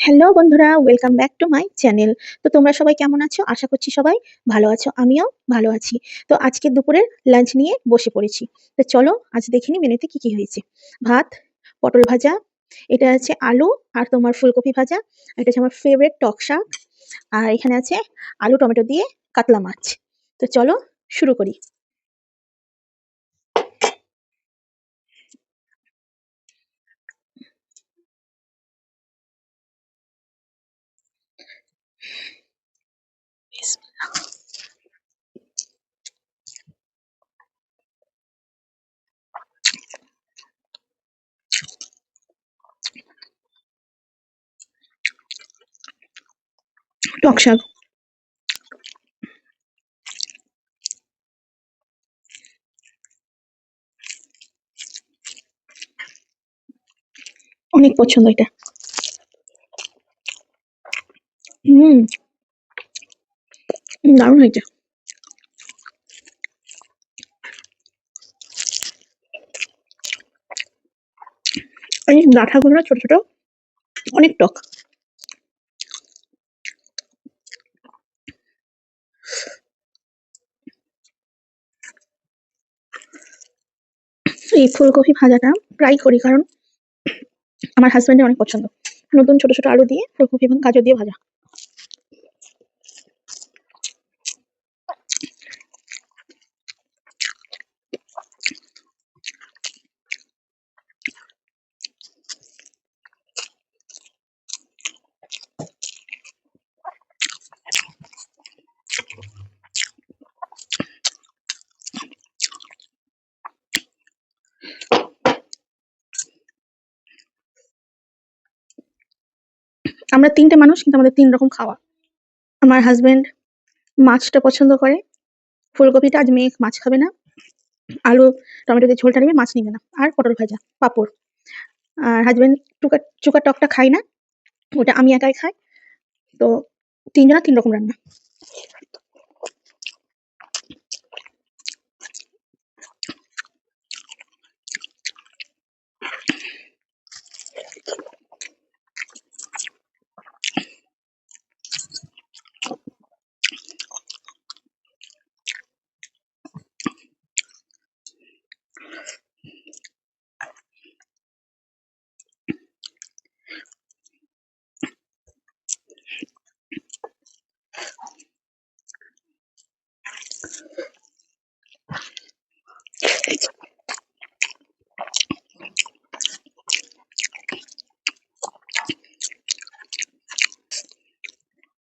Hello বন্ধুরা, welcome back to my channel. তো তোমরা সবাই কেমন আছো? আশা করছি সবাই ভালো আছো। আমিও ভালো আছি। তো আজকে দুপুরের লাঞ্চ নিয়ে বসে পড়েছি। তো চলো আজ দেখে নিই মেনুতে কি কি হয়েছে। ভাত, পটল ভাজা, এটা আছে আলু আর তোমার ফুলকপি ভাজা, এটা হচ্ছে আমার ফেভারিট টক শাক, আর এখানে আছে আলু টমেটো দিয়ে কাতলা মাছ। তো চলো শুরু করি। টক শাক অনেক পছন্দ এটা। হুম, দারুণ হয়েছে। এই ডাঁটাগুলো ছোট ছোট, অনেক টক। এই ফুলকপি ভাজাটা প্রায় করি, কারণ আমার হাজবেন্ডের অনেক পছন্দ। নতুন ছোট ছোট আলু দিয়ে ফুলকপি এবং গাজর দিয়ে ভাজা। আমরা তিনটে মানুষ, কিন্তু আমাদের তিন রকম খাওয়া। আমার হাজবেন্ড মাছটা পছন্দ করে, ফুলকপিটা আজ মেয়ে মাছ খাবে না, আলু টমেটো দিয়ে ঝোলটা নেবে, মাছ নিবে না, আর পটল ভাজা পাঁপড়। আর হাজবেন্ড চুকা চুকা টকটা খাই না, ওটা আমি একাই খাই। তো তিনজনা তিন রকম রান্না।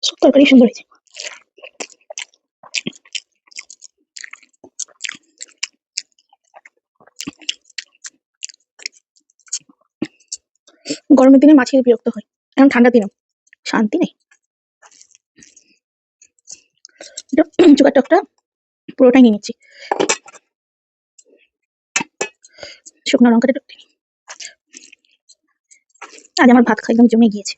সব তরকারি সুন্দর হয়েছে। গরমের দিনে মাছের বিরক্ত হয়, এখন ঠান্ডার দিনেও শান্তি নেই। চুকা টকটা পুরোটাই নিয়ে নিচ্ছি। শুকনো লঙ্কাটা একটু দিই। আজ আমার ভাত খাই একদম জমে গিয়েছে।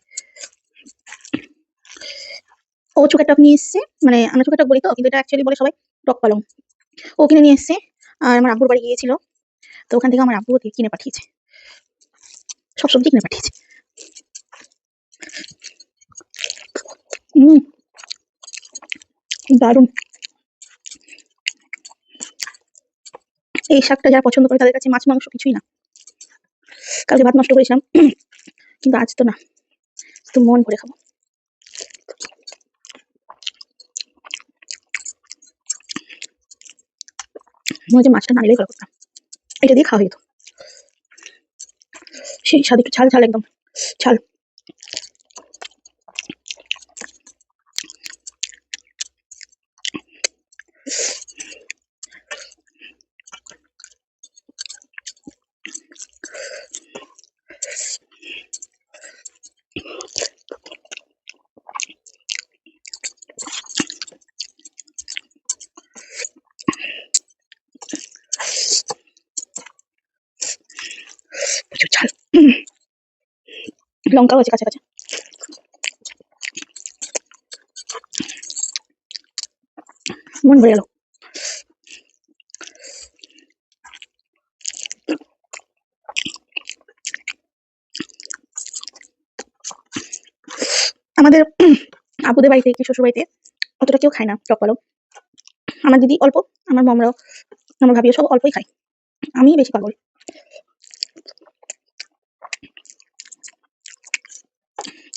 ও চুকা টক নিয়ে এসছে, মানে আমরা চুকা টক বলি তো, কিন্তু এটা অ্যাকচুয়ালি বলে সবাই টক পালং। ও কিনে নিয়ে এসছে, আর আমার আব্বুর বাড়ি গিয়েছিল, তো ওখান থেকে আমার আব্বু ওকে কিনে পাঠিয়েছে, সব সবজি কিনে পাঠিয়েছে। হুম, দারুণ। এই শাকটা যারা পছন্দ করে তাদের কাছে মাছ মাংস কিছুই না। কালকে ভাত নষ্ট করেছিলাম, কিন্তু আজ তো না, তো মন ভরে খাবো। মনে হচ্ছে মাছটা না নিলেই ভালো করতাম, এটা দিয়ে খাওয়া যেত। সেই স্বাদ, একটু ঝাল ঝাল, একদম ঝাল। প্রচুর ঝাল। লঙ্কাও আছে কাছে কাছে। মন ভরে গেল। আমাদের আপুদের বাড়িতে কি শ্বশুর বাড়িতে অতটা কেউ খায় না টক পালং। আমার দিদি অল্প, আমার মমরাও, আমার ভাবিও সব অল্পই খায়, আমি বেশি পাগল।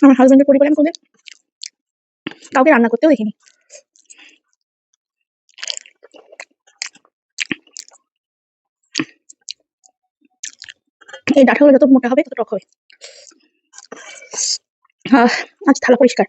আমার হাজবেন্ডের পরিবারে আমি কোনোদিন কাউকে রান্না করতেও দেখিনি। এই ডাঁটাগুলো যত মোটা হবে তত টক হবে। আজ থালা পরিষ্কার।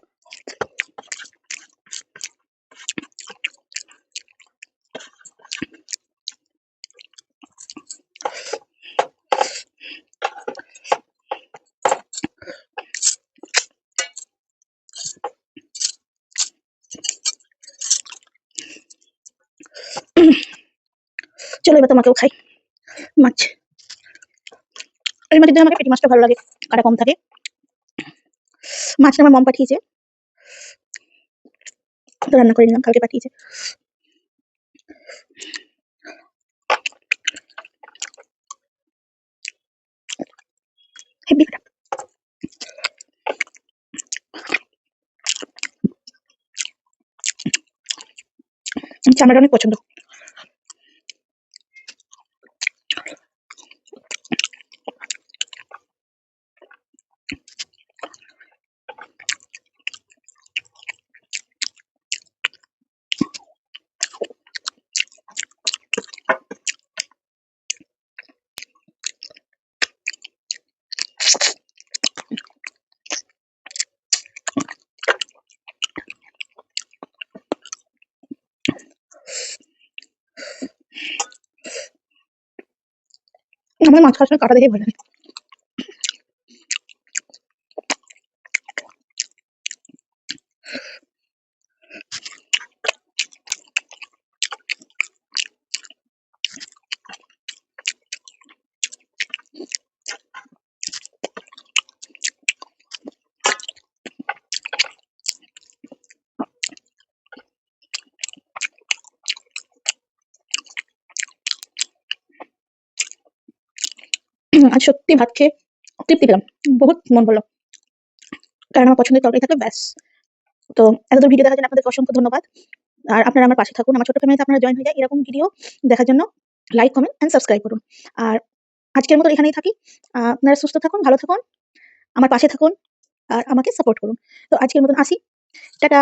চলো এবার তোমাকেও খাই মাছ। এই মাছের জন্য আমাকে পেটি মাছটা ভালো লাগে, কাটা কম থাকে। মাছটা আমার মম পাঠিয়েছে, তো রান্না করে নিলাম, কালকে পাঠিয়েছে। হেব্বি কাটা। চামড়াটা অনেক পছন্দ। আমার মাছ খাওয়ার সময় কাটা দেখে ভয় লাগে। আজ সত্যি ভাত খেয়ে তৃপ্তি পেলাম, বহুত মন ভরলো, কারণ আমার পছন্দের তরকারি থাকলে ব্যাস। তো এতদূর ভিডিও দেখার জন্য আপনাদের অসংখ্য ধন্যবাদ। আর আপনারা আমার পাশে থাকুন, আমার ছোট্ট ফ্যামিলিতে আপনারা জয়েন হয়ে যায়, এরকম ভিডিও দেখার জন্য লাইক, কমেন্ট এন্ড সাবস্ক্রাইব করুন। আর আজকের মতো এখানেই থাকি। আপনারা সুস্থ থাকুন, ভালো থাকুন, আমার পাশে থাকুন আর আমাকে সাপোর্ট করুন। তো আজকের মতন আসি, টাটা।